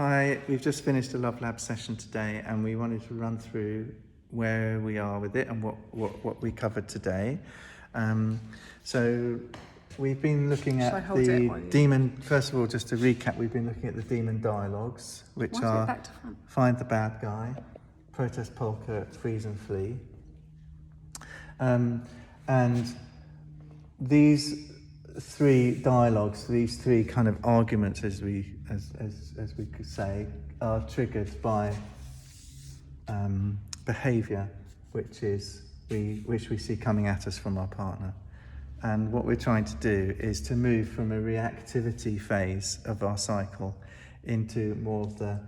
Hi, we've just finished a Love Lab session today and we wanted to run through where we are with it and what we covered today. So we've been looking at the demon, first of all, just to recap, we've been looking at the demon dialogues, which are Find the Bad Guy, Protest Polka, Freeze and Flee. And these three dialogues, these three kind of arguments, as we could say, are triggered by behaviour, which we see coming at us from our partner. And what we're trying to do is to move from a reactivity phase of our cycle into more of the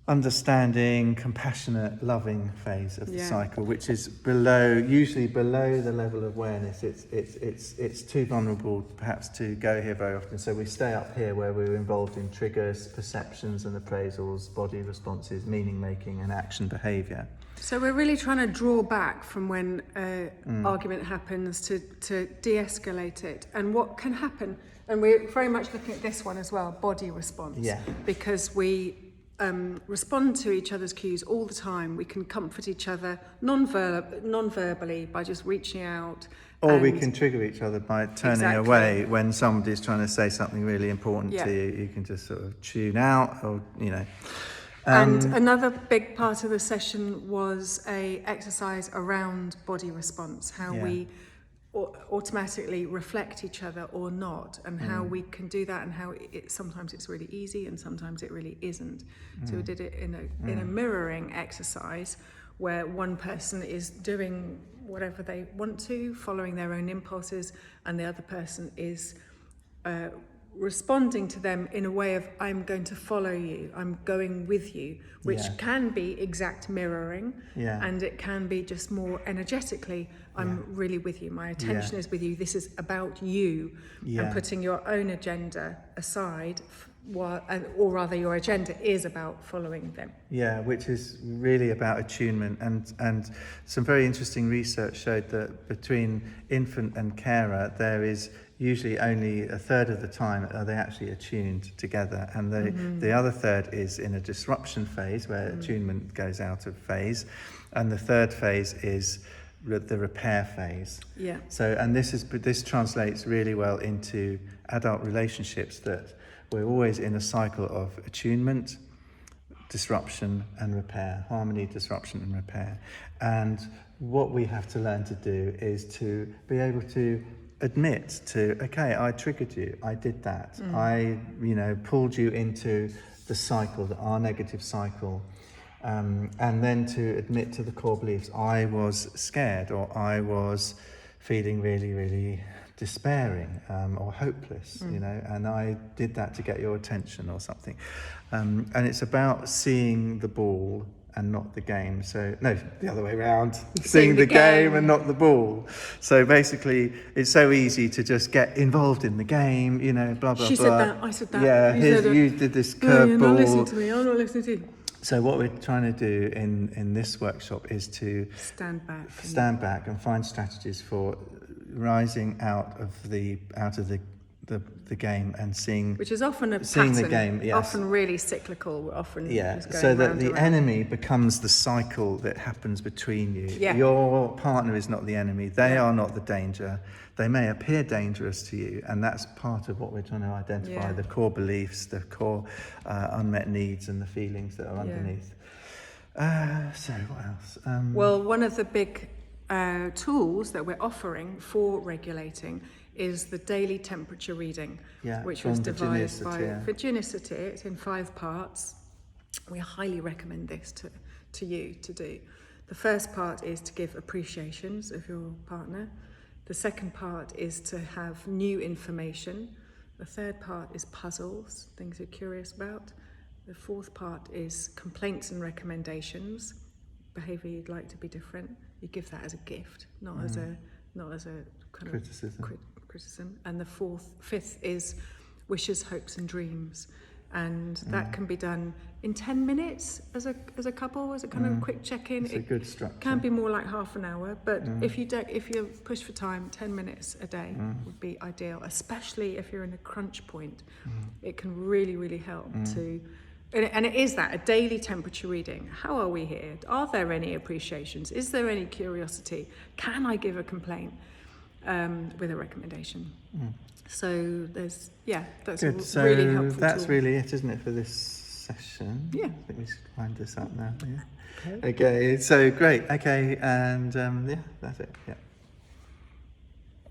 understanding, compassionate, loving phase of the cycle, which is usually below the level of awareness. It's too vulnerable perhaps to go here very often. So we stay up here where we're involved in triggers, perceptions and appraisals, body responses, meaning making and action behaviour. So we're really trying to draw back from when an argument happens to de-escalate it. And what can happen, and we're very much looking at this one as well, body response. Yeah. Because we respond to each other's cues all the time. We can comfort each other non-verbally by just reaching out. Or we can trigger each other by turning away when somebody's trying to say something really important to you. You can just sort of tune out, or and another big part of the session was a exercise around body response, how we automatically reflect each other or not, and how we can do that, and how sometimes it's really easy and sometimes it really isn't. So we did it in a mirroring exercise where one person is doing whatever they want to, following their own impulses, and the other person is responding to them in a way of, I'm going to follow you, I'm going with you, which can be exact mirroring, and it can be just more energetically, I'm really with you, my attention is with you, this is about you, and putting your own agenda aside, or rather your agenda is about following them. Yeah, which is really about attunement, and some very interesting research showed that between infant and carer there is usually only a third of the time are they actually attuned together, and the other third is in a disruption phase where attunement goes out of phase, and the third phase is the repair phase. Yeah. So, and this translates really well into adult relationships, that we're always in a cycle of attunement, disruption and repair, harmony, disruption and repair. And what we have to learn to do is to be able to admit to, okay, I triggered you, I did that, I pulled you into the cycle, our negative cycle, and then to admit to the core beliefs, I was scared, or I was feeling really, really despairing, or hopeless, and I did that to get your attention or something. And it's about seeing the ball and not the game. So, no, the other way around, seeing the game and not the ball. So basically, it's so easy to just get involved in the game, blah, blah, She blah. said that, I said that. Yeah, you did this curveball. You're not listening to me, I'm not listening to you. So what we're trying to do in this workshop is to stand back and find strategies for rising out of the game and seeing, which is often a pattern, the game, often really cyclical, often so that the enemy becomes the cycle that happens between you. Your partner is not the enemy, they are not the danger. They may appear dangerous to you, and that's part of what we're trying to identify, the core beliefs, the core unmet needs and the feelings that are underneath. So what else? Well, one of the big tools that we're offering for regulating is the daily temperature reading, which was devised by Virginicity. It's in 5 parts. We highly recommend this to you to do. The first part is to give appreciations of your partner. The second part is to have new information. The third part is puzzles, things you're curious about. The fourth part is complaints and recommendations, behaviour you'd like to be different. You give that as a gift, not as a kind criticism. Criticism. And the fifth is wishes, hopes and dreams. and that can be done in 10 minutes as a couple, as a kind of quick check-in. It's a good structure. Can be more like half an hour, but if you're pushed for time, 10 minutes a day would be ideal, especially if you're in a crunch point. It can really, really help to. And it is that, a daily temperature reading. How are we here? Are there any appreciations? Is there any curiosity? Can I give a complaint with a recommendation? So that's good. a really helpful that's tool. really it, isn't it, for this session? Yeah. I think we should wind this up now. Yeah. Okay, so great. Okay, and that's it. Yeah.